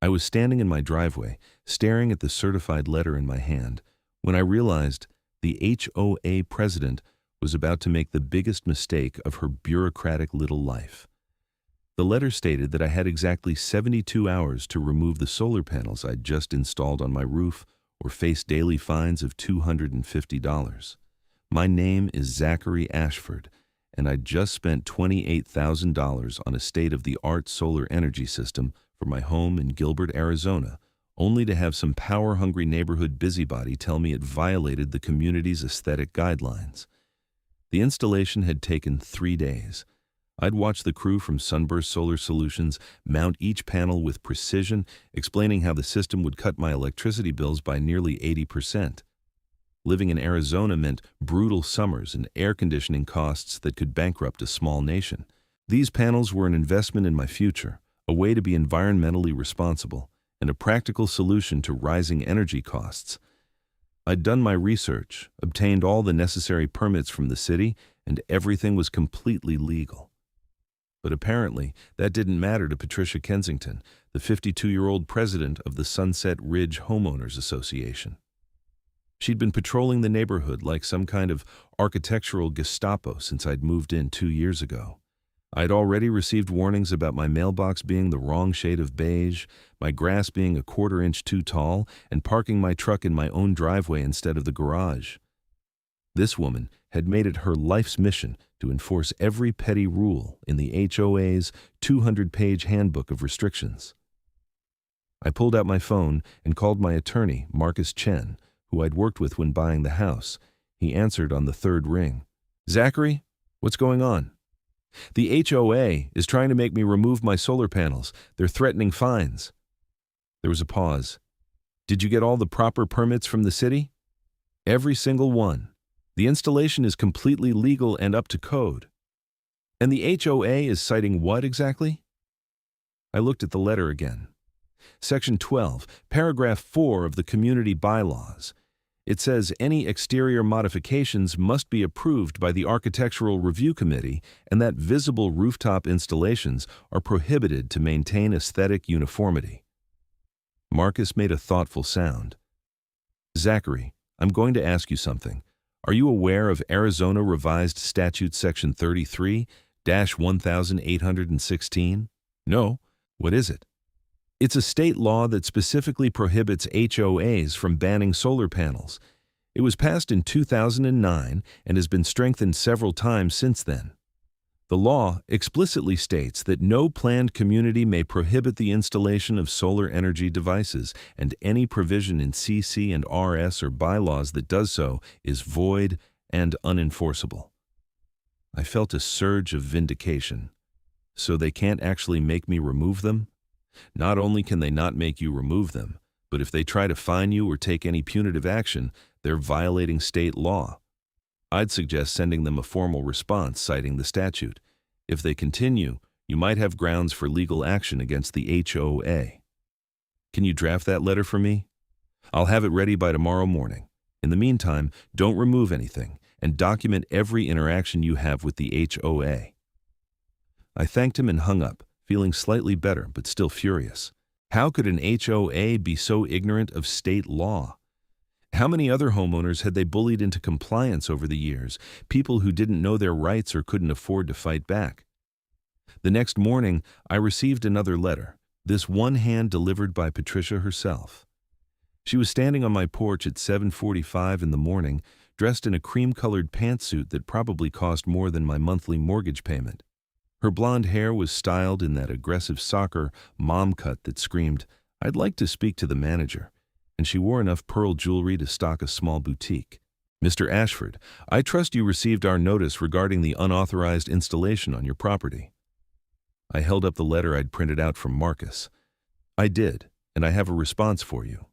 I was standing in my driveway, staring at the certified letter in my hand, when I realized the HOA president was about to make the biggest mistake of her bureaucratic little life. The letter stated that I had exactly 72 hours to remove the solar panels I'd just installed on my roof or face daily fines of $250. My name is Zachary Ashford, and I'd just spent $28,000 on a state-of-the-art solar energy system for my home in Gilbert, Arizona, only to have some power-hungry neighborhood busybody tell me it violated the community's aesthetic guidelines. The installation had taken 3 days. I'd watched the crew from Sunburst Solar Solutions mount each panel with precision, explaining how the system would cut my electricity bills by nearly 80%. Living in Arizona meant brutal summers and air conditioning costs that could bankrupt a small nation. These panels were an investment in my future, a way to be environmentally responsible, and a practical solution to rising energy costs. I'd done my research, obtained all the necessary permits from the city, and everything was completely legal. But apparently, that didn't matter to Patricia Kensington, the 52-year-old president of the Sunset Ridge Homeowners Association. She'd been patrolling the neighborhood like some kind of architectural Gestapo since I'd moved in 2 years ago. I'd already received warnings about my mailbox being the wrong shade of beige, my grass being a 1/4 inch too tall, and parking my truck in my own driveway instead of the garage. This woman had made it her life's mission to enforce every petty rule in the HOA's 200-page handbook of restrictions. I pulled out my phone and called my attorney, Marcus Chen, who I'd worked with when buying the house. He answered on the 3rd ring. "Zachary, what's going on?" "The HOA is trying to make me remove my solar panels. They're threatening fines." There was a pause. "Did you get all the proper permits from the city?" "Every single one. The installation is completely legal and up to code." "And the HOA is citing what exactly?" I looked at the letter again. Section 12, Paragraph 4 of the Community Bylaws. It says any exterior modifications must be approved by the Architectural Review Committee and that visible rooftop installations are prohibited to maintain aesthetic uniformity. Marcus made a thoughtful sound. "Zachary, I'm going to ask you something. Are you aware of Arizona Revised Statute Section 33-1816? "No. What is it?" "It's a state law that specifically prohibits HOAs from banning solar panels. It was passed in 2009 and has been strengthened several times since then. The law explicitly states that no planned community may prohibit the installation of solar energy devices, and any provision in CC and RS or bylaws that does so is void and unenforceable." I felt a surge of vindication. So they can't actually make me remove them? Not only can they not make you remove them, but if they try to fine you or take any punitive action, they're violating state law. I'd suggest sending them a formal response citing the statute. If they continue, you might have grounds for legal action against the HOA. Can you draft that letter for me? I'll have it ready by tomorrow morning. In the meantime, don't remove anything, and document every interaction you have with the HOA. I thanked him and hung up, feeling slightly better but still furious. How could an HOA be so ignorant of state law? How many other homeowners had they bullied into compliance over the years, people who didn't know their rights or couldn't afford to fight back? The next morning, I received another letter, this one hand-delivered by Patricia herself. She was standing on my porch at 7:45 in the morning, dressed in a cream-colored pantsuit that probably cost more than my monthly mortgage payment. Her blonde hair was styled in that aggressive soccer mom cut that screamed, "I'd like to speak to the manager," and she wore enough pearl jewelry to stock a small boutique. "Mr. Ashford, I trust you received our notice regarding the unauthorized installation on your property." I held up the letter I'd printed out from Marcus. "I did, and I have a response for you.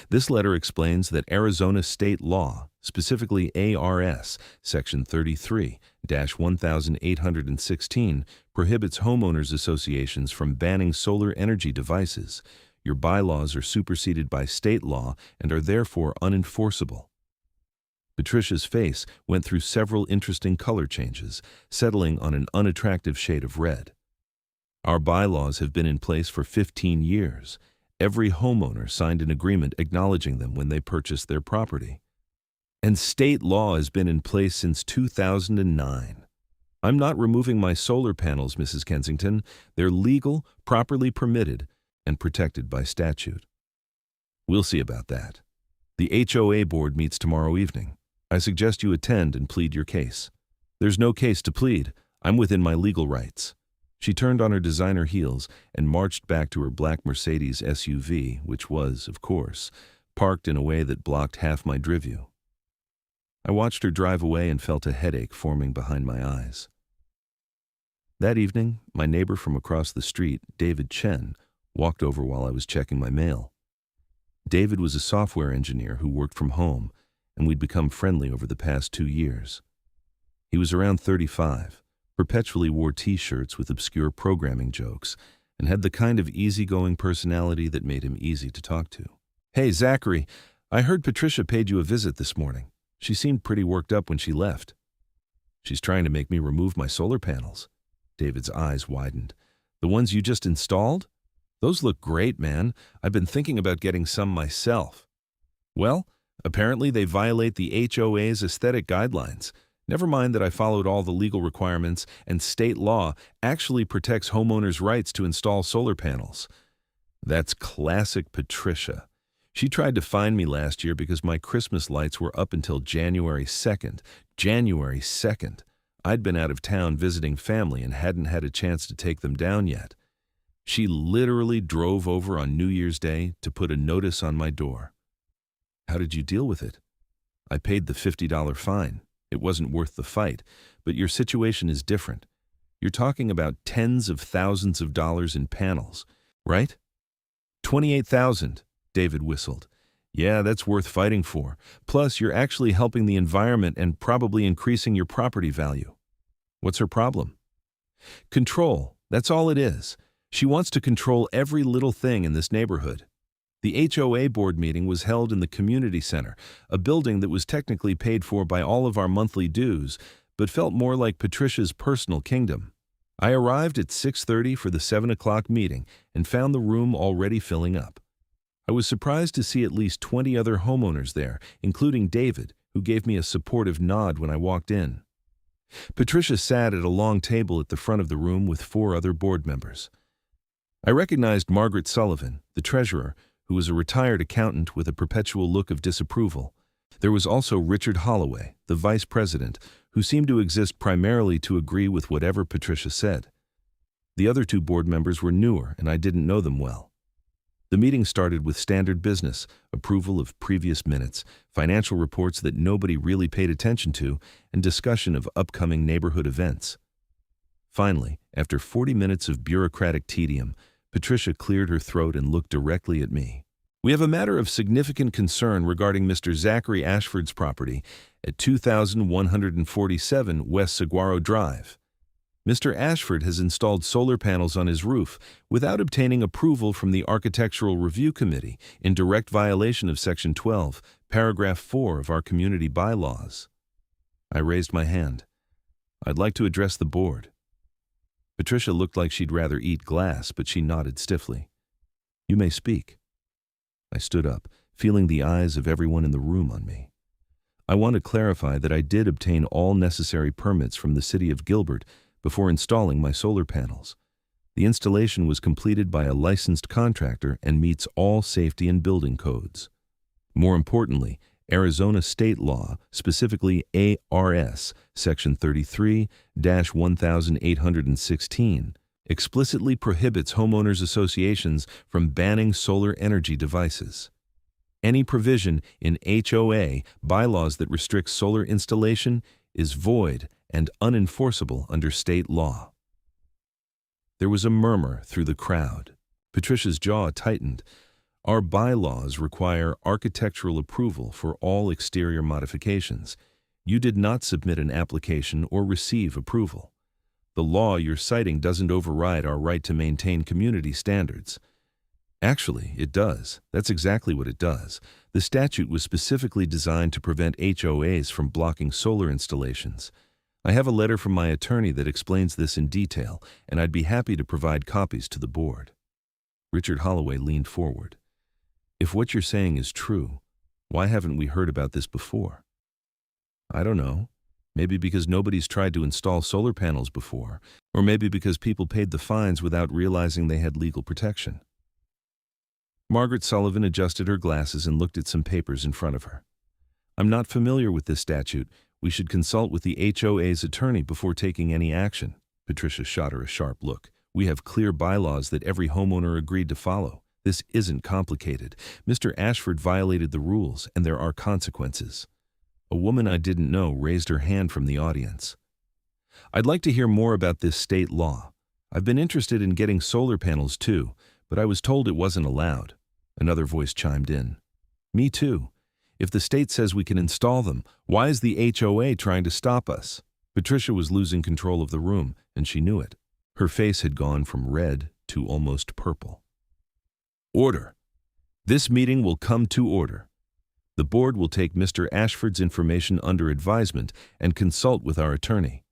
This letter explains that Arizona state law, specifically ARS Section 33-1816, prohibits homeowners associations from banning solar energy devices. Your bylaws are superseded by state law and are therefore unenforceable." Patricia's face went through several interesting color changes, settling on an unattractive shade of red. "Our bylaws have been in place for 15 years, Every homeowner signed an agreement acknowledging them when they purchased their property. And state law has been in place since 2009. I'm not removing my solar panels, Mrs. Kensington. They're legal, properly permitted, and protected by statute. We'll see about that. The HOA board meets tomorrow evening. I suggest you attend and plead your case. There's no case to plead. I'm within my legal rights. She turned on her designer heels and marched back to her black Mercedes SUV, which was, of course, parked in a way that blocked half my driveway. I watched her drive away and felt a headache forming behind my eyes. That evening, my neighbor from across the street, David Chen, walked over while I was checking my mail. David was a software engineer who worked from home, and we'd become friendly over the past 2 years. He was around 35, perpetually wore T-shirts with obscure programming jokes, and had the kind of easygoing personality that made him easy to talk to. "Hey, Zachary, I heard Patricia paid you a visit this morning. She seemed pretty worked up when she left." "She's trying to make me remove my solar panels." David's eyes widened. "The ones you just installed? Those look great, man. I've been thinking about getting some myself." "Well, apparently they violate the HOA's aesthetic guidelines. Never mind that I followed all the legal requirements, and state law actually protects homeowners' rights to install solar panels." That's classic Patricia. She tried to find me last year because my Christmas lights were up until January 2nd. January 2nd. I'd been out of town visiting family and hadn't had a chance to take them down yet. She literally drove over on New Year's Day to put a notice on my door. "How did you deal with it?" "I paid the $50 fine. It wasn't worth the fight, but your situation is different. You're talking about tens of thousands of dollars in panels, right?" "28,000, David whistled. "Yeah, that's worth fighting for. Plus, you're actually helping the environment and probably increasing your property value." "What's her problem?" "Control. That's all it is. She wants to control every little thing in this neighborhood." The HOA board meeting was held in the community center, a building that was technically paid for by all of our monthly dues, but felt more like Patricia's personal kingdom. I arrived at 6:30 for the 7 o'clock meeting and found the room already filling up. I was surprised to see at least 20 other homeowners there, including David, who gave me a supportive nod when I walked in. Patricia sat at a long table at the front of the room with 4 other board members. I recognized Margaret Sullivan, the treasurer, who was a retired accountant with a perpetual look of disapproval. There was also Richard Holloway, the vice president, who seemed to exist primarily to agree with whatever Patricia said. The other 2 board members were newer, and I didn't know them well. The meeting started with standard business, approval of previous minutes, financial reports that nobody really paid attention to, and discussion of upcoming neighborhood events. Finally, after 40 minutes of bureaucratic tedium, Patricia cleared her throat and looked directly at me. "We have a matter of significant concern regarding Mr. Zachary Ashford's property at 2147 West Saguaro Drive. Mr. Ashford has installed solar panels on his roof without obtaining approval from the Architectural Review Committee, in direct violation of Section 12, Paragraph 4 of our community bylaws." I raised my hand. "I'd like to address the board." Patricia looked like she'd rather eat glass, but she nodded stiffly. "You may speak." I stood up, feeling the eyes of everyone in the room on me. "I want to clarify that I did obtain all necessary permits from the city of Gilbert before installing my solar panels. The installation was completed by a licensed contractor and meets all safety and building codes. More importantly, Arizona state law, specifically ARS Section 33-1816, explicitly prohibits homeowners associations from banning solar energy devices. Any provision in HOA bylaws that restricts solar installation is void and unenforceable under state law." There was a murmur through the crowd. Patricia's jaw tightened. "Our bylaws require architectural approval for all exterior modifications. You did not submit an application or receive approval. The law you're citing doesn't override our right to maintain community standards." "Actually, it does. That's exactly what it does. The statute was specifically designed to prevent HOAs from blocking solar installations. I have a letter from my attorney that explains this in detail, and I'd be happy to provide copies to the board." Richard Holloway leaned forward. If what you're saying is true, why haven't we heard about this before? I don't know. Maybe because nobody's tried to install solar panels before, or maybe because people paid the fines without realizing they had legal protection. Margaret Sullivan adjusted her glasses and looked at some papers in front of her. I'm not familiar with this statute. We should consult with the HOA's attorney before taking any action. Patricia shot her a sharp look. We have clear bylaws that every homeowner agreed to follow. This isn't complicated. Mr. Ashford violated the rules, and there are consequences. A woman I didn't know raised her hand from the audience. I'd like to hear more about this state law. I've been interested in getting solar panels too, but I was told it wasn't allowed. Another voice chimed in. Me too. If the state says we can install them, why is the HOA trying to stop us? Patricia was losing control of the room, and she knew it. Her face had gone from red to almost purple. Order. This meeting will come to order. The board will take Mr. Ashford's information under advisement and consult with our attorney.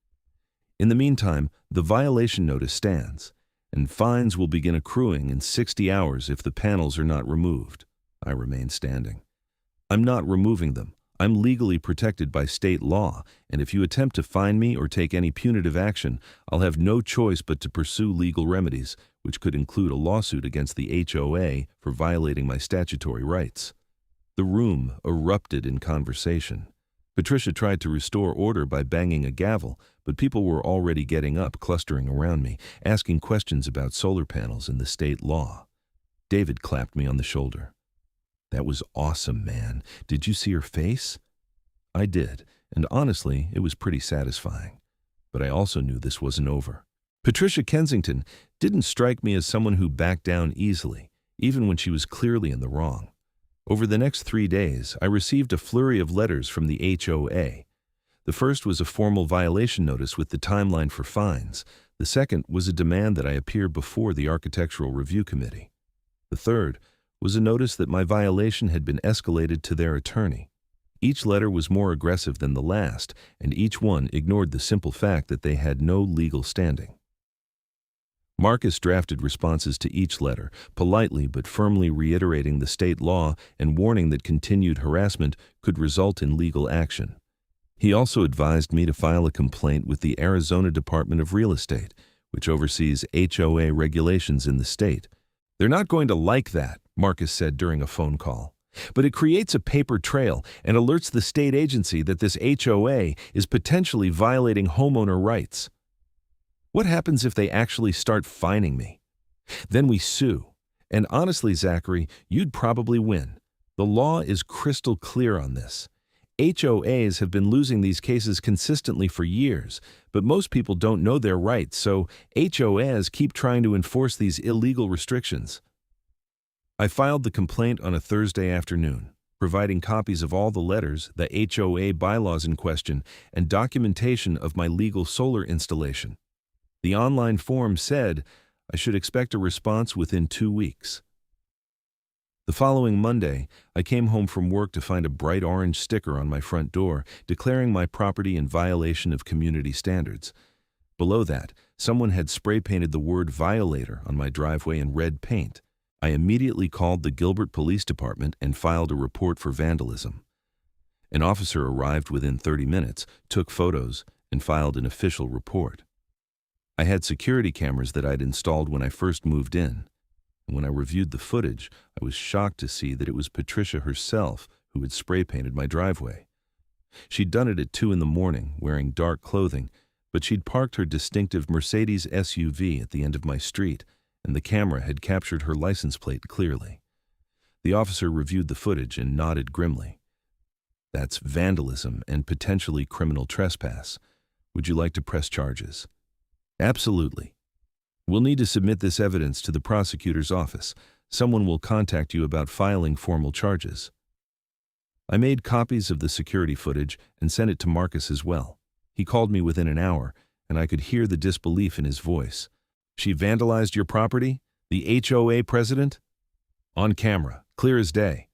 In the meantime, the violation notice stands, and fines will begin accruing in 60 hours if the panels are not removed. I remain standing. I'm not removing them. I'm legally protected by state law, and if you attempt to fine me or take any punitive action, I'll have no choice but to pursue legal remedies, which could include a lawsuit against the HOA for violating my statutory rights. The room erupted in conversation. Patricia tried to restore order by banging a gavel, but people were already getting up, clustering around me, asking questions about solar panels and the state law. David clapped me on the shoulder. That was awesome, man. Did you see her face? I did, and honestly, it was pretty satisfying. But I also knew this wasn't over. Patricia Kensington didn't strike me as someone who backed down easily, even when she was clearly in the wrong. Over the next 3 days, I received a flurry of letters from the HOA. The first was a formal violation notice with the timeline for fines. The second was a demand that I appear before the Architectural Review Committee. The third was a notice that my violation had been escalated to their attorney. Each letter was more aggressive than the last, and each one ignored the simple fact that they had no legal standing. Marcus drafted responses to each letter, politely but firmly reiterating the state law and warning that continued harassment could result in legal action. He also advised me to file a complaint with the Arizona Department of Real Estate, which oversees HOA regulations in the state. They're not going to like that, Marcus said during a phone call. But it creates a paper trail and alerts the state agency that this HOA is potentially violating homeowner rights. What happens if they actually start fining me? Then we sue. And honestly, Zachary, you'd probably win. The law is crystal clear on this. HOAs have been losing these cases consistently for years, but most people don't know their rights, so HOAs keep trying to enforce these illegal restrictions. I filed the complaint on a Thursday afternoon, providing copies of all the letters, the HOA bylaws in question, and documentation of my legal solar installation. The online form said I should expect a response within 2 weeks. The following Monday, I came home from work to find a bright orange sticker on my front door declaring my property in violation of community standards. Below that, someone had spray-painted the word violator on my driveway in red paint. I immediately called the Gilbert Police Department and filed a report for vandalism. An officer arrived within 30 minutes, took photos, and filed an official report. I had security cameras that I'd installed when I first moved in. And when I reviewed the footage, I was shocked to see that it was Patricia herself who had spray-painted my driveway. She'd done it at 2 a.m, wearing dark clothing, but she'd parked her distinctive Mercedes SUV at the end of my street, and the camera had captured her license plate clearly. The officer reviewed the footage and nodded grimly. That's vandalism and potentially criminal trespass. Would you like to press charges? Absolutely. We'll need to submit this evidence to the prosecutor's office. Someone will contact you about filing formal charges. I made copies of the security footage and sent it to Marcus as well. He called me within an hour, and I could hear the disbelief in his voice. She vandalized your property? The HOA president? On camera, clear as day.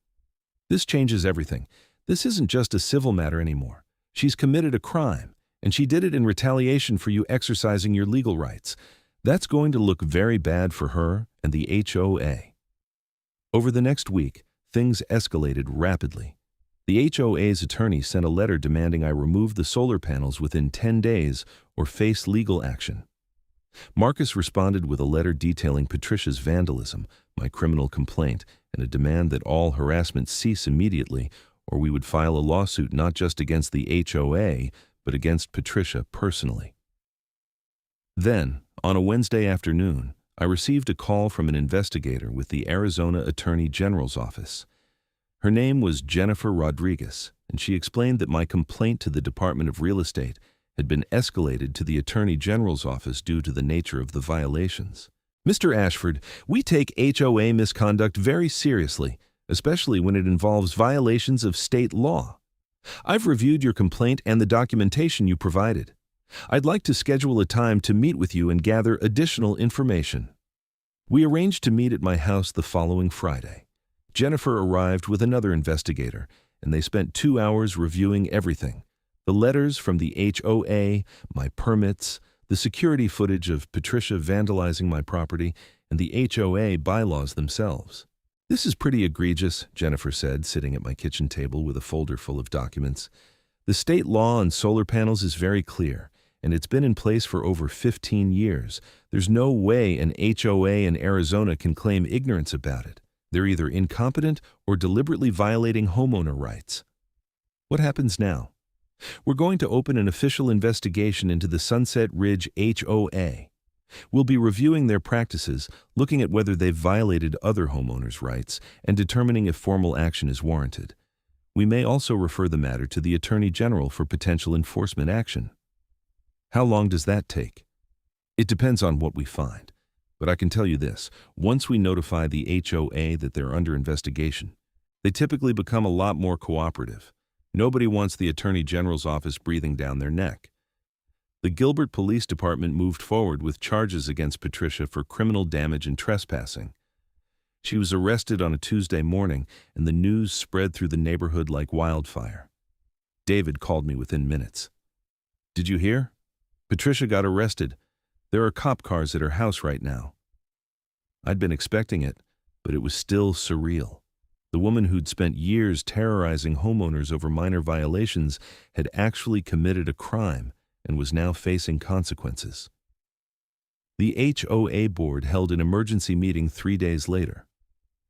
This changes everything. This isn't just a civil matter anymore. She's committed a crime, and she did it in retaliation for you exercising your legal rights. That's going to look very bad for her and the HOA. Over the next week, things escalated rapidly. The HOA's attorney sent a letter demanding I remove the solar panels within 10 days or face legal action. Marcus responded with a letter detailing Patricia's vandalism, my criminal complaint, and a demand that all harassment cease immediately, or we would file a lawsuit not just against the HOA, but against Patricia personally. Then, on a Wednesday afternoon, I received a call from an investigator with the Arizona Attorney General's office. Her name was Jennifer Rodriguez, and she explained that my complaint to the Department of Real Estate had been escalated to the Attorney General's office due to the nature of the violations. Mr. Ashford, we take HOA misconduct very seriously, especially when it involves violations of state law. I've reviewed your complaint and the documentation you provided. I'd like to schedule a time to meet with you and gather additional information. We arranged to meet at my house the following Friday. Jennifer arrived with another investigator, and they spent 2 hours reviewing everything. The letters from the HOA, my permits, the security footage of Patricia vandalizing my property, and the HOA bylaws themselves. This is pretty egregious, Jennifer said, sitting at my kitchen table with a folder full of documents. The state law on solar panels is very clear, and it's been in place for over 15 years. There's no way an HOA in Arizona can claim ignorance about it. They're either incompetent or deliberately violating homeowner rights. What happens now? We're going to open an official investigation into the Sunset Ridge HOA. We'll be reviewing their practices, looking at whether they've violated other homeowners' rights, and determining if formal action is warranted. We may also refer the matter to the Attorney General for potential enforcement action. How long does that take? It depends on what we find. But I can tell you this, once we notify the HOA that they're under investigation, they typically become a lot more cooperative. Nobody wants the Attorney General's office breathing down their neck. The Gilbert Police Department moved forward with charges against Patricia for criminal damage and trespassing. She was arrested on a Tuesday morning, and the news spread through the neighborhood like wildfire. David called me within minutes. Did you hear? Patricia got arrested. There are cop cars at her house right now. I'd been expecting it, but it was still surreal. The woman who'd spent years terrorizing homeowners over minor violations had actually committed a crime and was now facing consequences. The HOA board held an emergency meeting 3 days later.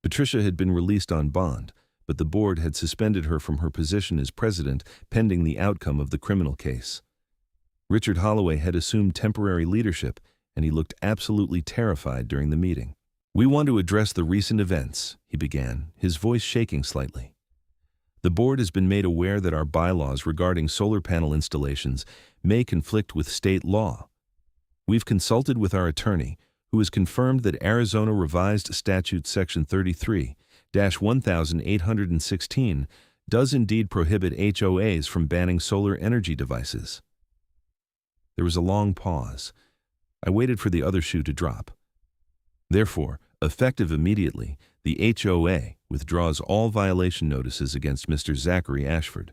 Patricia had been released on bond, but the board had suspended her from her position as president pending the outcome of the criminal case. Richard Holloway had assumed temporary leadership, and he looked absolutely terrified during the meeting. We want to address the recent events, he began, his voice shaking slightly. The board has been made aware that our bylaws regarding solar panel installations may conflict with state law. We've consulted with our attorney, who has confirmed that Arizona Revised Statute Section 33-1816 does indeed prohibit HOAs from banning solar energy devices. There was a long pause. I waited for the other shoe to drop. Therefore, effective immediately, the HOA withdraws all violation notices against Mr. Zachary Ashford.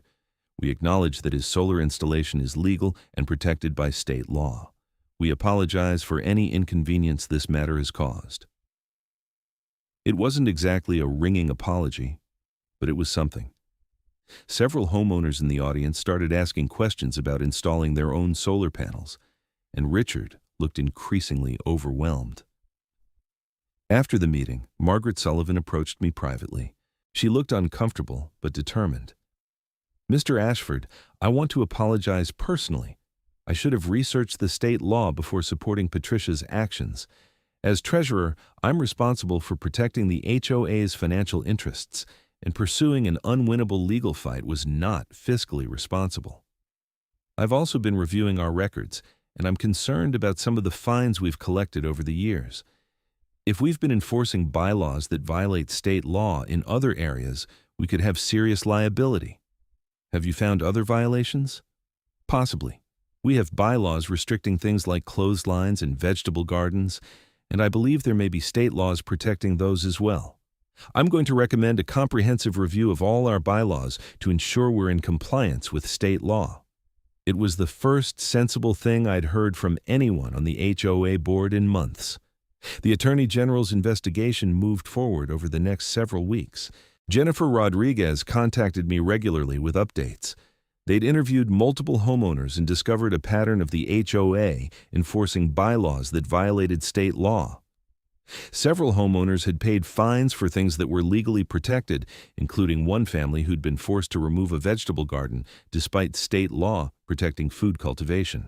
We acknowledge that his solar installation is legal and protected by state law. We apologize for any inconvenience this matter has caused. It wasn't exactly a ringing apology, but it was something. Several homeowners in the audience started asking questions about installing their own solar panels, and Richard looked increasingly overwhelmed. After the meeting, Margaret Sullivan approached me privately. She looked uncomfortable but determined. Mr. Ashford, I want to apologize personally. I should have researched the state law before supporting Patricia's actions. As treasurer, I'm responsible for protecting the HOA's financial interests, and pursuing an unwinnable legal fight was not fiscally responsible. I've also been reviewing our records, and I'm concerned about some of the fines we've collected over the years. If we've been enforcing bylaws that violate state law in other areas, we could have serious liability. Have you found other violations? Possibly. We have bylaws restricting things like clotheslines and vegetable gardens, and I believe there may be state laws protecting those as well. I'm going to recommend a comprehensive review of all our bylaws to ensure we're in compliance with state law. It was the first sensible thing I'd heard from anyone on the HOA board in months. The Attorney General's investigation moved forward over the next several weeks. Jennifer Rodriguez contacted me regularly with updates. They'd interviewed multiple homeowners and discovered a pattern of the HOA enforcing bylaws that violated state law. Several homeowners had paid fines for things that were legally protected, including one family who'd been forced to remove a vegetable garden despite state law protecting food cultivation.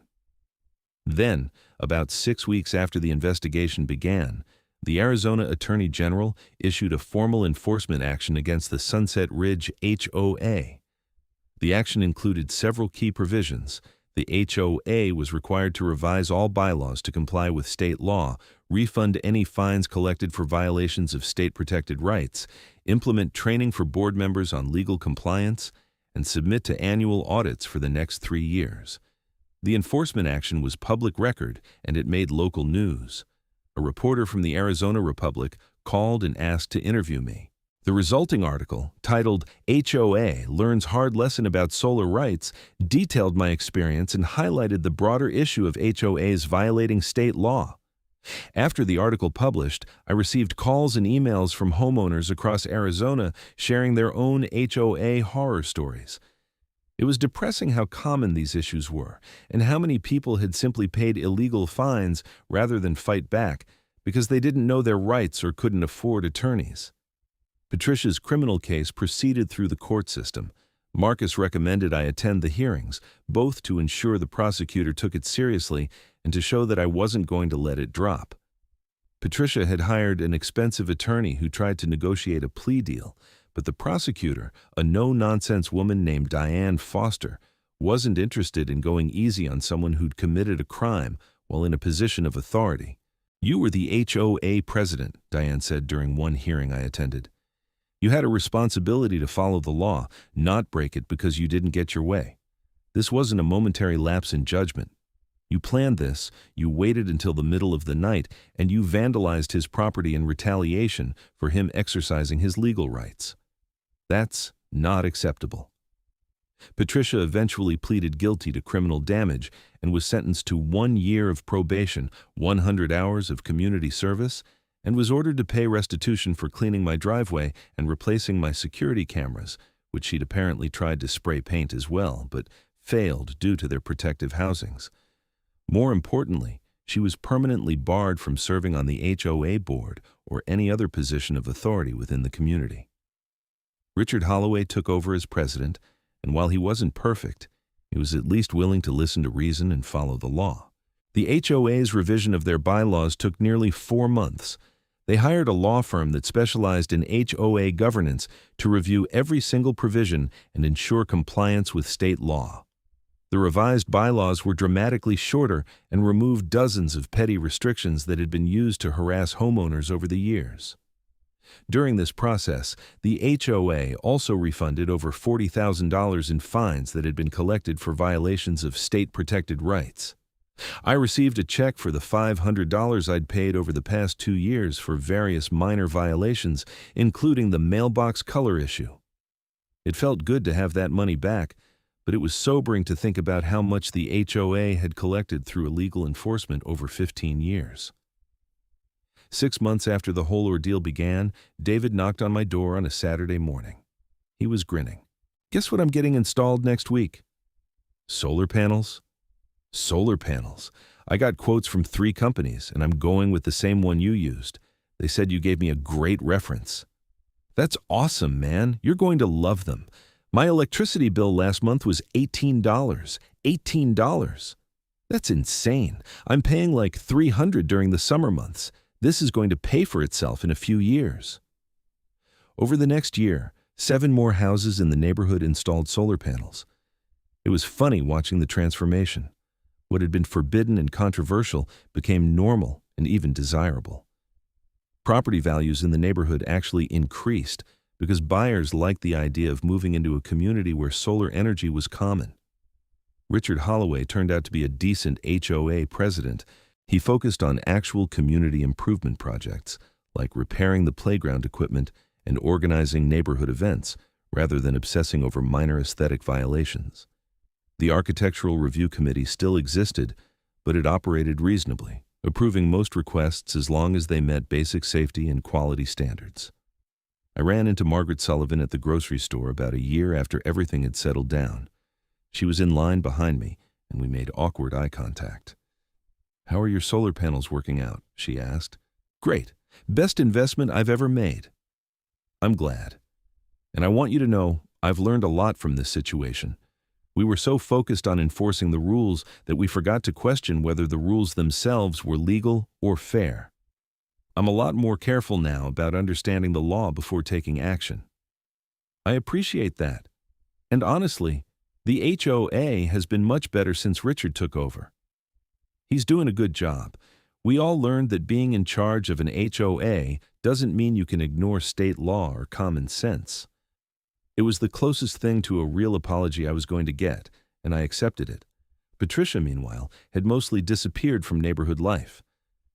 Then, about 6 weeks after the investigation began, the Arizona Attorney General issued a formal enforcement action against the Sunset Ridge HOA. The action included several key provisions. The HOA was required to revise all bylaws to comply with state law, refund any fines collected for violations of state-protected rights, implement training for board members on legal compliance, and submit to annual audits for the next 3 years. The enforcement action was public record, and it made local news. A reporter from the Arizona Republic called and asked to interview me. The resulting article, titled HOA Learns Hard Lesson About Solar Rights, detailed my experience and highlighted the broader issue of HOAs violating state law. After the article published, I received calls and emails from homeowners across Arizona sharing their own HOA horror stories. It was depressing how common these issues were, and how many people had simply paid illegal fines rather than fight back because they didn't know their rights or couldn't afford attorneys. Patricia's criminal case proceeded through the court system. Marcus recommended I attend the hearings, both to ensure the prosecutor took it seriously and to show that I wasn't going to let it drop. Patricia had hired an expensive attorney who tried to negotiate a plea deal, but the prosecutor, a no-nonsense woman named Diane Foster, wasn't interested in going easy on someone who'd committed a crime while in a position of authority. "You were the HOA president," Diane said during one hearing I attended. "You had a responsibility to follow the law, not break it because you didn't get your way. This wasn't a momentary lapse in judgment. You planned this, you waited until the middle of the night, and you vandalized his property in retaliation for him exercising his legal rights. That's not acceptable." Patricia eventually pleaded guilty to criminal damage and was sentenced to 1 year of probation, 100 hours of community service, and was ordered to pay restitution for cleaning my driveway and replacing my security cameras, which she'd apparently tried to spray paint as well, but failed due to their protective housings. More importantly, she was permanently barred from serving on the HOA board or any other position of authority within the community. Richard Holloway took over as president, and while he wasn't perfect, he was at least willing to listen to reason and follow the law. The HOA's revision of their bylaws took nearly 4 months. They hired a law firm that specialized in HOA governance to review every single provision and ensure compliance with state law. The revised bylaws were dramatically shorter and removed dozens of petty restrictions that had been used to harass homeowners over the years. During this process, the HOA also refunded over $40,000 in fines that had been collected for violations of state-protected rights. I received a check for the $500 I'd paid over the past 2 years for various minor violations, including the mailbox color issue. It felt good to have that money back, but it was sobering to think about how much the HOA had collected through illegal enforcement over 15 years. 6 months after the whole ordeal began, David knocked on my door on a Saturday morning. He was grinning. "Guess what I'm getting installed next week?" "Solar panels?" "Solar panels. I got quotes from 3 companies, and I'm going with the same one you used. They said you gave me a great reference." "That's awesome, man. You're going to love them. My electricity bill last month was $18. $18. That's insane. I'm paying like $300 during the summer months. This is going to pay for itself in a few years." Over the next year, 7 more houses in the neighborhood installed solar panels. It was funny watching the transformation. What had been forbidden and controversial became normal and even desirable. Property values in the neighborhood actually increased because buyers liked the idea of moving into a community where solar energy was common. Richard Holloway turned out to be a decent HOA president. He focused on actual community improvement projects, like repairing the playground equipment and organizing neighborhood events, rather than obsessing over minor aesthetic violations. The Architectural Review Committee still existed, but it operated reasonably, approving most requests as long as they met basic safety and quality standards. I ran into Margaret Sullivan at the grocery store about a year after everything had settled down. She was in line behind me, and we made awkward eye contact. "How are your solar panels working out?" she asked. "Great. Best investment I've ever made." "I'm glad. And I want you to know I've learned a lot from this situation. We were so focused on enforcing the rules that we forgot to question whether the rules themselves were legal or fair. I'm a lot more careful now about understanding the law before taking action." "I appreciate that. And honestly, the HOA has been much better since Richard took over. He's doing a good job. We all learned that being in charge of an HOA doesn't mean you can ignore state law or common sense." It was the closest thing to a real apology I was going to get, and I accepted it. Patricia, meanwhile, had mostly disappeared from neighborhood life.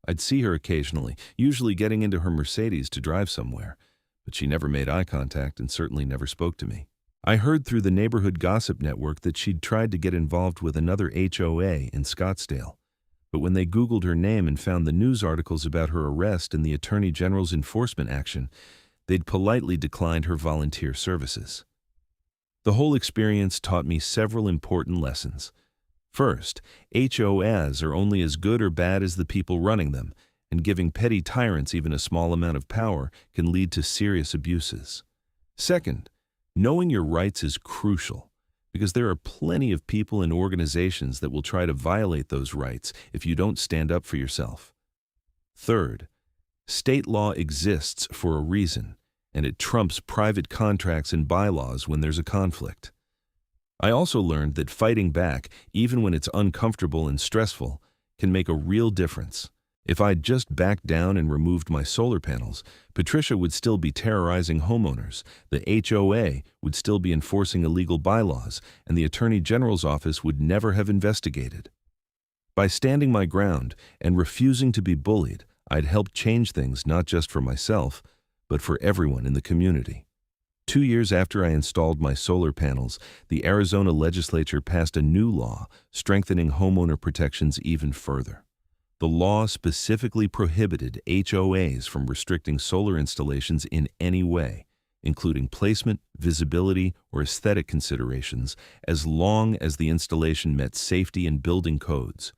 I'd see her occasionally, usually getting into her Mercedes to drive somewhere, but she never made eye contact and certainly never spoke to me. I heard through the neighborhood gossip network that she'd tried to get involved with another HOA in Scottsdale, but when they Googled her name and found the news articles about her arrest and the Attorney General's enforcement action, they'd politely declined her volunteer services. The whole experience taught me several important lessons. First, HOAs are only as good or bad as the people running them, and giving petty tyrants even a small amount of power can lead to serious abuses. Second, knowing your rights is crucial, because there are plenty of people and organizations that will try to violate those rights if you don't stand up for yourself. Third, state law exists for a reason, and it trumps private contracts and bylaws when there's a conflict. I also learned that fighting back, even when it's uncomfortable and stressful, can make a real difference. If I'd just backed down and removed my solar panels, Patricia would still be terrorizing homeowners, the HOA would still be enforcing illegal bylaws, and the Attorney General's office would never have investigated. By standing my ground and refusing to be bullied, I'd helped change things not just for myself, but for everyone in the community. 2 years after I installed my solar panels, the Arizona legislature passed a new law strengthening homeowner protections even further. The law specifically prohibited HOAs from restricting solar installations in any way, including placement, visibility, or aesthetic considerations, as long as the installation met safety and building codes.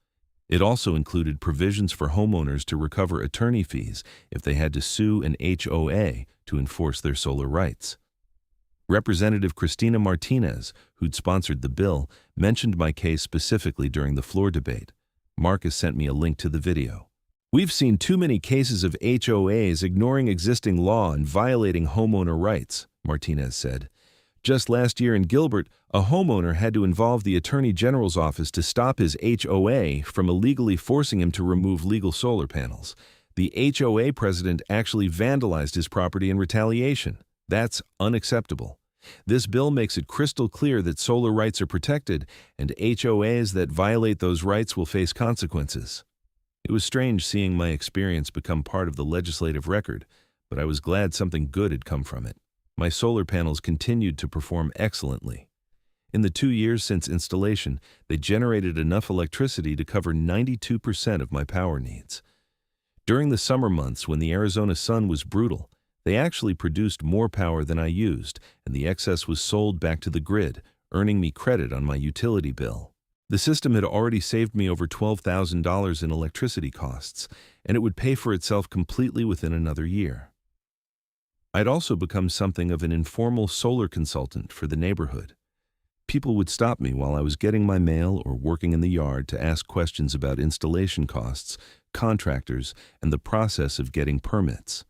It also included provisions for homeowners to recover attorney fees if they had to sue an HOA to enforce their solar rights. Representative Cristina Martinez, who'd sponsored the bill, mentioned my case specifically during the floor debate. Marcus sent me a link to the video. "We've seen too many cases of HOAs ignoring existing law and violating homeowner rights," Martinez said. "Just last year in Gilbert, a homeowner had to involve the Attorney General's office to stop his HOA from illegally forcing him to remove legal solar panels. The HOA president actually vandalized his property in retaliation. That's unacceptable. This bill makes it crystal clear that solar rights are protected, and HOAs that violate those rights will face consequences." It was strange seeing my experience become part of the legislative record, but I was glad something good had come from it. My solar panels continued to perform excellently. In the 2 years since installation, they generated enough electricity to cover 92% of my power needs. During the summer months when the Arizona sun was brutal, they actually produced more power than I used, and the excess was sold back to the grid, earning me credit on my utility bill. The system had already saved me over $12,000 in electricity costs, and it would pay for itself completely within another year. I'd also become something of an informal solar consultant for the neighborhood. People would stop me while I was getting my mail or working in the yard to ask questions about installation costs, contractors, and the process of getting permits.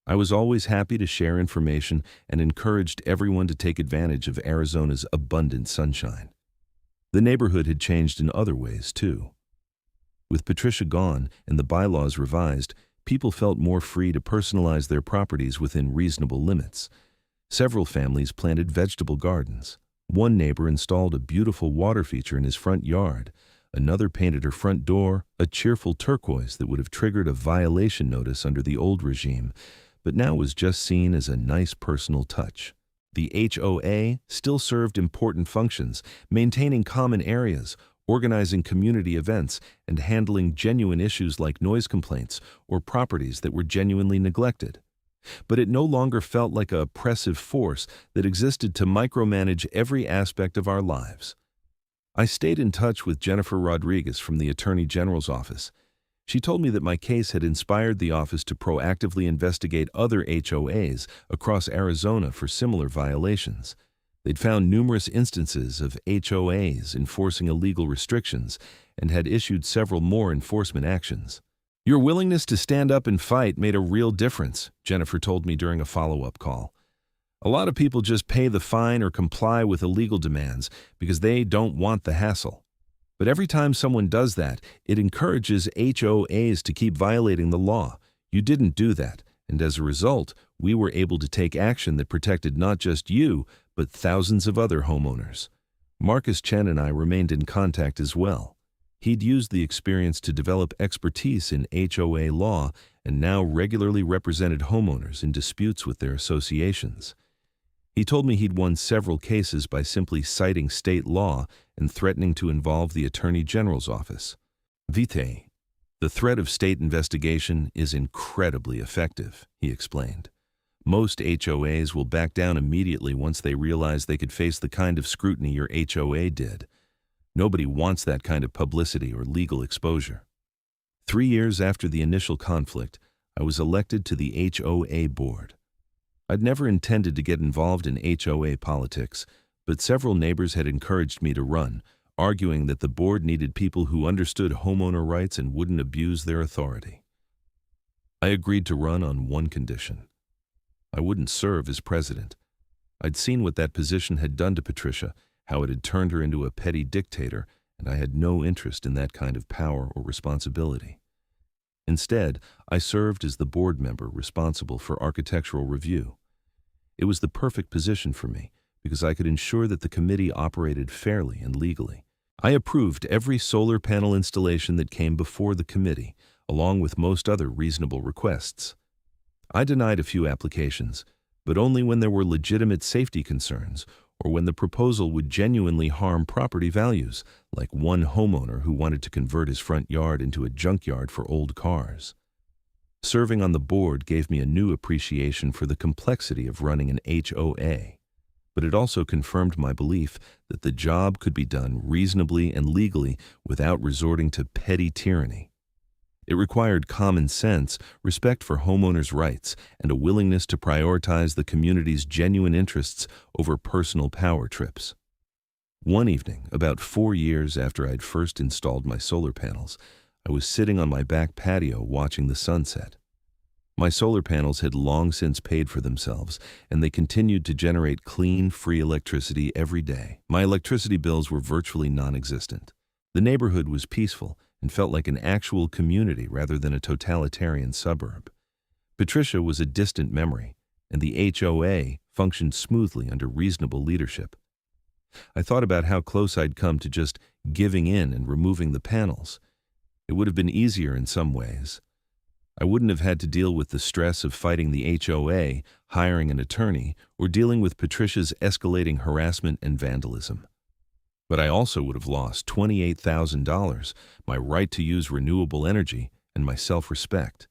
I was always happy to share information and encouraged everyone to take advantage of Arizona's abundant sunshine. The neighborhood had changed in other ways, too. With Patricia gone and the bylaws revised, people felt more free to personalize their properties within reasonable limits. Several families planted vegetable gardens. One neighbor installed a beautiful water feature in his front yard. Another painted her front door a cheerful turquoise that would have triggered a violation notice under the old regime, but now was just seen as a nice personal touch. The HOA still served important functions, maintaining common areas, organizing community events, and handling genuine issues like noise complaints or properties that were genuinely neglected. But it no longer felt like a oppressive force that existed to micromanage every aspect of our lives. I stayed in touch with Jennifer Rodriguez from the Attorney General's office. She told me that my case had inspired the office to proactively investigate other HOAs across Arizona for similar violations. They'd found numerous instances of HOAs enforcing illegal restrictions and had issued several more enforcement actions. Your willingness to stand up and fight made a real difference, Jennifer told me during a follow-up call. A lot of people just pay the fine or comply with illegal demands because they don't want the hassle. But every time someone does that, it encourages HOAs to keep violating the law. You didn't do that, and as a result, we were able to take action that protected not just you, but thousands of other homeowners. Marcus Chen and I remained in contact as well. He'd used the experience to develop expertise in HOA law and now regularly represented homeowners in disputes with their associations. He told me he'd won several cases by simply citing state law and threatening to involve the Attorney General's office. Vite, the threat of state investigation is incredibly effective, he explained. Most HOAs will back down immediately once they realize they could face the kind of scrutiny your HOA did. Nobody wants that kind of publicity or legal exposure. 3 years after the initial conflict, I was elected to the HOA board. I'd never intended to get involved in HOA politics, but several neighbors had encouraged me to run, arguing that the board needed people who understood homeowner rights and wouldn't abuse their authority. I agreed to run on one condition. I wouldn't serve as president. I'd seen what that position had done to Patricia, how it had turned her into a petty dictator, and I had no interest in that kind of power or responsibility. Instead, I served as the board member responsible for architectural review. It was the perfect position for me because I could ensure that the committee operated fairly and legally. I approved every solar panel installation that came before the committee, along with most other reasonable requests. I denied a few applications, but only when there were legitimate safety concerns or when the proposal would genuinely harm property values, like one homeowner who wanted to convert his front yard into a junkyard for old cars. Serving on the board gave me a new appreciation for the complexity of running an HOA, but it also confirmed my belief that the job could be done reasonably and legally without resorting to petty tyranny. It required common sense, respect for homeowners' rights, and a willingness to prioritize the community's genuine interests over personal power trips. One evening, about 4 years after I'd first installed my solar panels, I was sitting on my back patio watching the sunset. My solar panels had long since paid for themselves, and they continued to generate clean, free electricity every day. My electricity bills were virtually non-existent. The neighborhood was peaceful and felt like an actual community rather than a totalitarian suburb. Patricia was a distant memory, and the HOA functioned smoothly under reasonable leadership. I thought about how close I'd come to just giving in and removing the panels. It would have been easier in some ways. I wouldn't have had to deal with the stress of fighting the HOA, hiring an attorney, or dealing with Patricia's escalating harassment and vandalism. But I also would have lost $28,000, my right to use renewable energy, and my self-respect.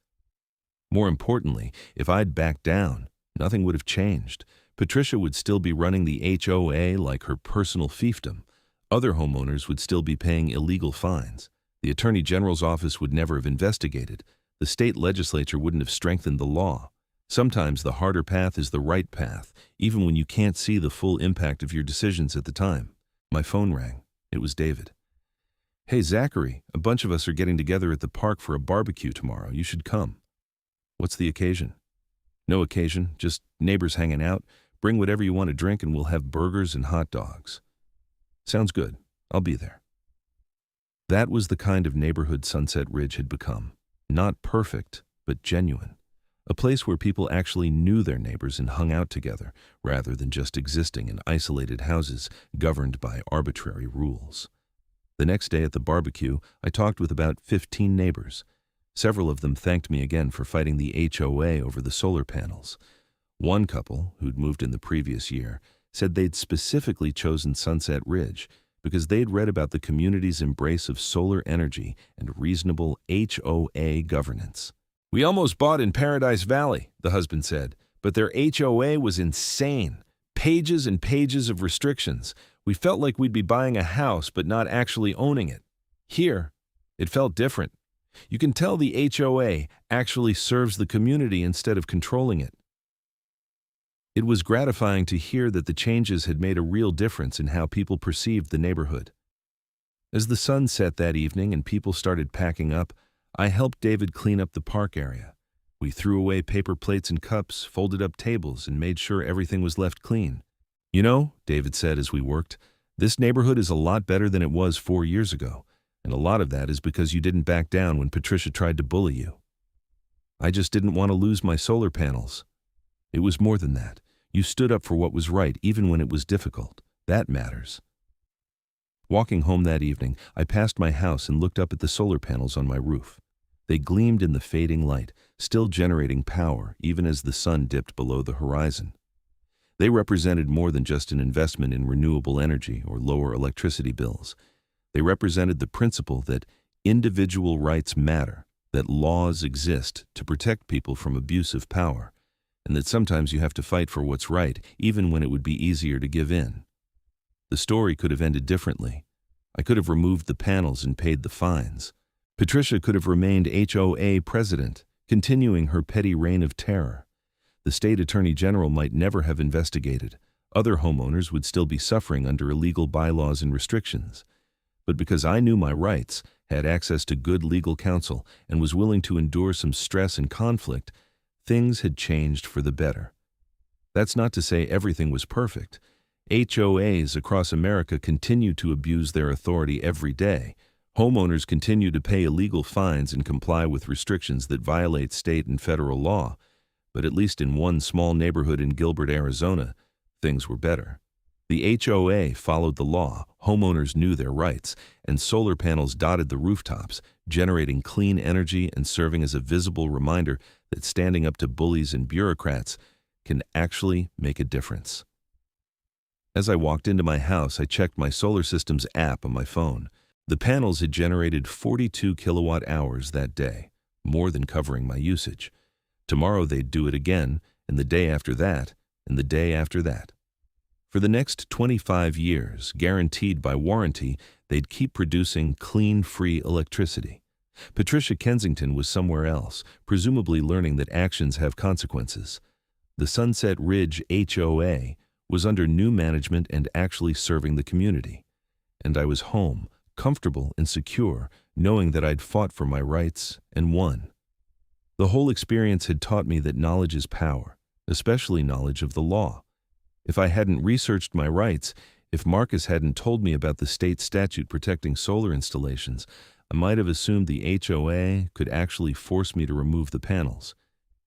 More importantly, if I'd backed down, nothing would have changed. Patricia would still be running the HOA like her personal fiefdom. Other homeowners would still be paying illegal fines. The Attorney General's office would never have investigated. The state legislature wouldn't have strengthened the law. Sometimes the harder path is the right path, even when you can't see the full impact of your decisions at the time. My phone rang. It was David. "Hey, Zachary, a bunch of us are getting together at the park for a barbecue tomorrow. You should come." "What's the occasion?" "No occasion, just neighbors hanging out. Bring whatever you want to drink and we'll have burgers and hot dogs." "Sounds good. I'll be there." That was the kind of neighborhood Sunset Ridge had become. Not perfect, but genuine. A place where people actually knew their neighbors and hung out together, rather than just existing in isolated houses governed by arbitrary rules. The next day at the barbecue, I talked with about 15 neighbors. Several of them thanked me again for fighting the HOA over the solar panels. One couple, who'd moved in the previous year, said they'd specifically chosen Sunset Ridge because they'd read about the community's embrace of solar energy and reasonable HOA governance. "We almost bought in Paradise Valley," the husband said, "but their HOA was insane. Pages and pages of restrictions. We felt like we'd be buying a house but not actually owning it. Here, it felt different. You can tell the HOA actually serves the community instead of controlling it." It was gratifying to hear that the changes had made a real difference in how people perceived the neighborhood. As the sun set that evening and people started packing up, I helped David clean up the park area. We threw away paper plates and cups, folded up tables, and made sure everything was left clean. "You know," David said as we worked, "this neighborhood is a lot better than it was 4 years ago, and a lot of that is because you didn't back down when Patricia tried to bully you." "I just didn't want to lose my solar panels." "It was more than that. You stood up for what was right even when it was difficult. That matters." Walking home that evening, I passed my house and looked up at the solar panels on my roof. They gleamed in the fading light, still generating power even as the sun dipped below the horizon. They represented more than just an investment in renewable energy or lower electricity bills. They represented the principle that individual rights matter, that laws exist to protect people from abuse of power, and that sometimes you have to fight for what's right, even when it would be easier to give in. The story could have ended differently. I could have removed the panels and paid the fines. Patricia could have remained HOA president, continuing her petty reign of terror. The state attorney general might never have investigated. Other homeowners would still be suffering under illegal bylaws and restrictions. But because I knew my rights, had access to good legal counsel, and was willing to endure some stress and conflict, things had changed for the better. That's not to say everything was perfect. HOAs across America continue to abuse their authority every day. Homeowners continue to pay illegal fines and comply with restrictions that violate state and federal law. But at least in one small neighborhood in Gilbert, Arizona, things were better. The HOA followed the law, homeowners knew their rights, and solar panels dotted the rooftops, generating clean energy and serving as a visible reminder that standing up to bullies and bureaucrats can actually make a difference. As I walked into my house, I checked my solar system's app on my phone. The panels had generated 42 kilowatt hours that day, more than covering my usage. Tomorrow they'd do it again, and the day after that, and the day after that. For the next 25 years, guaranteed by warranty, they'd keep producing clean, free electricity. Patricia Kensington was somewhere else, presumably learning that actions have consequences. The Sunset Ridge HOA was under new management and actually serving the community. And I was home, comfortable and secure, knowing that I'd fought for my rights and won. The whole experience had taught me that knowledge is power, especially knowledge of the law. If I hadn't researched my rights, if Marcus hadn't told me about the state statute protecting solar installations, I might have assumed the HOA could actually force me to remove the panels.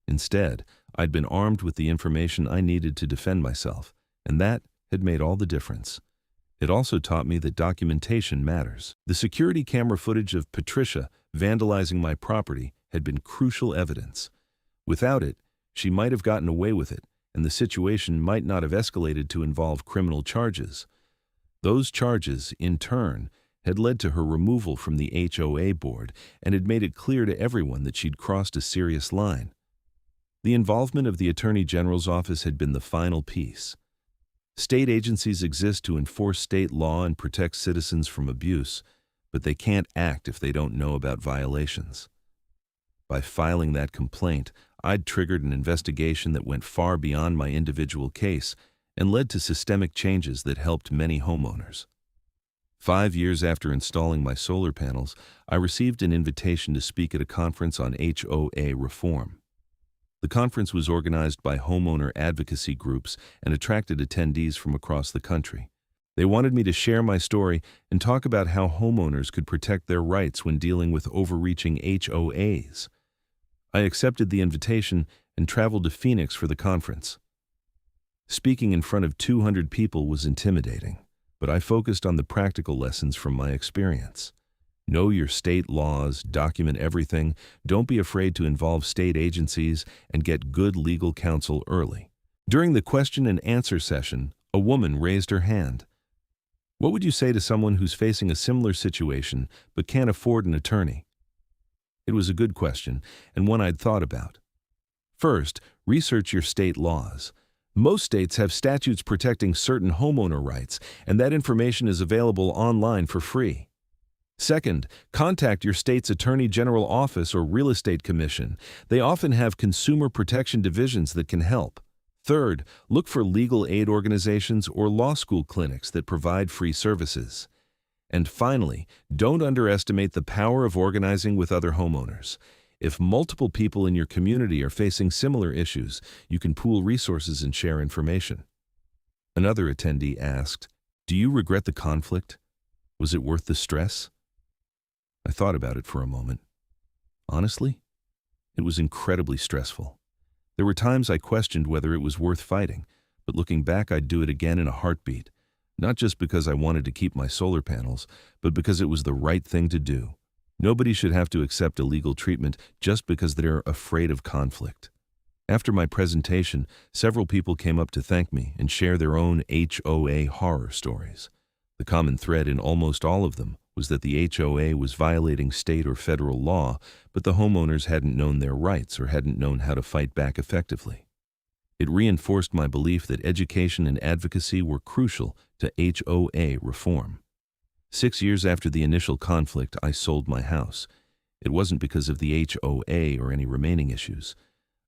Instead, I'd been armed with the information I needed to defend myself, and that had made all the difference. It also taught me that documentation matters. The security camera footage of Patricia vandalizing my property had been crucial evidence. Without it, she might have gotten away with it, and the situation might not have escalated to involve criminal charges. Those charges, in turn, had led to her removal from the HOA board and had made it clear to everyone that she'd crossed a serious line. The involvement of the Attorney General's office had been the final piece. State agencies exist to enforce state law and protect citizens from abuse, but they can't act if they don't know about violations. By filing that complaint, I'd triggered an investigation that went far beyond my individual case and led to systemic changes that helped many homeowners. 5 years after installing my solar panels, I received an invitation to speak at a conference on HOA reform. The conference was organized by homeowner advocacy groups and attracted attendees from across the country. They wanted me to share my story and talk about how homeowners could protect their rights when dealing with overreaching HOAs. I accepted the invitation and traveled to Phoenix for the conference. Speaking in front of 200 people was intimidating, but I focused on the practical lessons from my experience. Know your state laws, document everything, don't be afraid to involve state agencies, and get good legal counsel early. During the question and answer session, a woman raised her hand. What would you say to someone who's facing a similar situation but can't afford an attorney? It was a good question, and one I'd thought about. First, research your state laws. Most states have statutes protecting certain homeowner rights, and that information is available online for free. Second, contact your state's Attorney General office or real estate commission. They often have consumer protection divisions that can help. Third, look for legal aid organizations or law school clinics that provide free services. And finally, don't underestimate the power of organizing with other homeowners. If multiple people in your community are facing similar issues, you can pool resources and share information. Another attendee asked, "Do you regret the conflict? Was it worth the stress?" I thought about it for a moment. Honestly, it was incredibly stressful. There were times I questioned whether it was worth fighting, but looking back, I'd do it again in a heartbeat. Not just because I wanted to keep my solar panels, but because it was the right thing to do. Nobody should have to accept illegal treatment just because they're afraid of conflict. After my presentation, several people came up to thank me and share their own HOA horror stories. The common thread in almost all of them was that the HOA was violating state or federal law, but the homeowners hadn't known their rights or hadn't known how to fight back effectively. It reinforced my belief that education and advocacy were crucial to HOA reform. 6 years after the initial conflict, I sold my house. It wasn't because of the HOA or any remaining issues.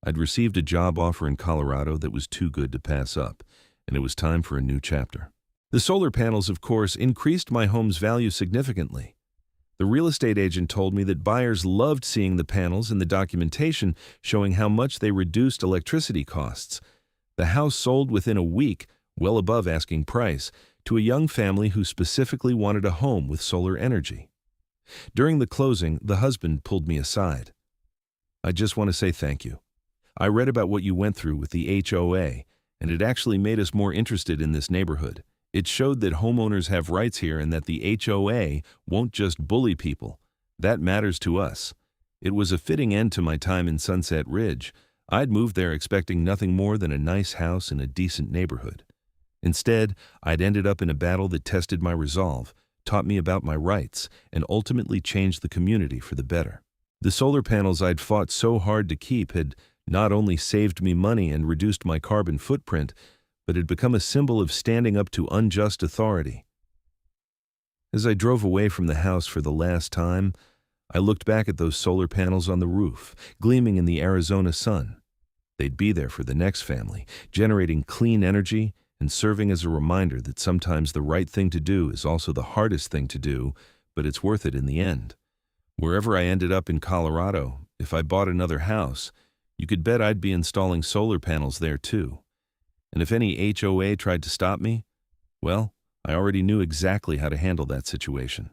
I'd received a job offer in Colorado that was too good to pass up, and it was time for a new chapter. The solar panels, of course, increased my home's value significantly. The real estate agent told me that buyers loved seeing the panels and the documentation showing how much they reduced electricity costs. The house sold within a week, well above asking price, to a young family who specifically wanted a home with solar energy. During the closing, the husband pulled me aside. "I just want to say thank you. I read about what you went through with the HOA, and it actually made us more interested in this neighborhood. It showed that homeowners have rights here and that the HOA won't just bully people. That matters to us." It was a fitting end to my time in Sunset Ridge. I'd moved there expecting nothing more than a nice house in a decent neighborhood. Instead, I'd ended up in a battle that tested my resolve, taught me about my rights, and ultimately changed the community for the better. The solar panels I'd fought so hard to keep had not only saved me money and reduced my carbon footprint, but had become a symbol of standing up to unjust authority. As I drove away from the house for the last time, I looked back at those solar panels on the roof, gleaming in the Arizona sun. They'd be there for the next family, generating clean energy and serving as a reminder that sometimes the right thing to do is also the hardest thing to do, but it's worth it in the end. Wherever I ended up in Colorado, if I bought another house, you could bet I'd be installing solar panels there too. And if any HOA tried to stop me, well, I already knew exactly how to handle that situation.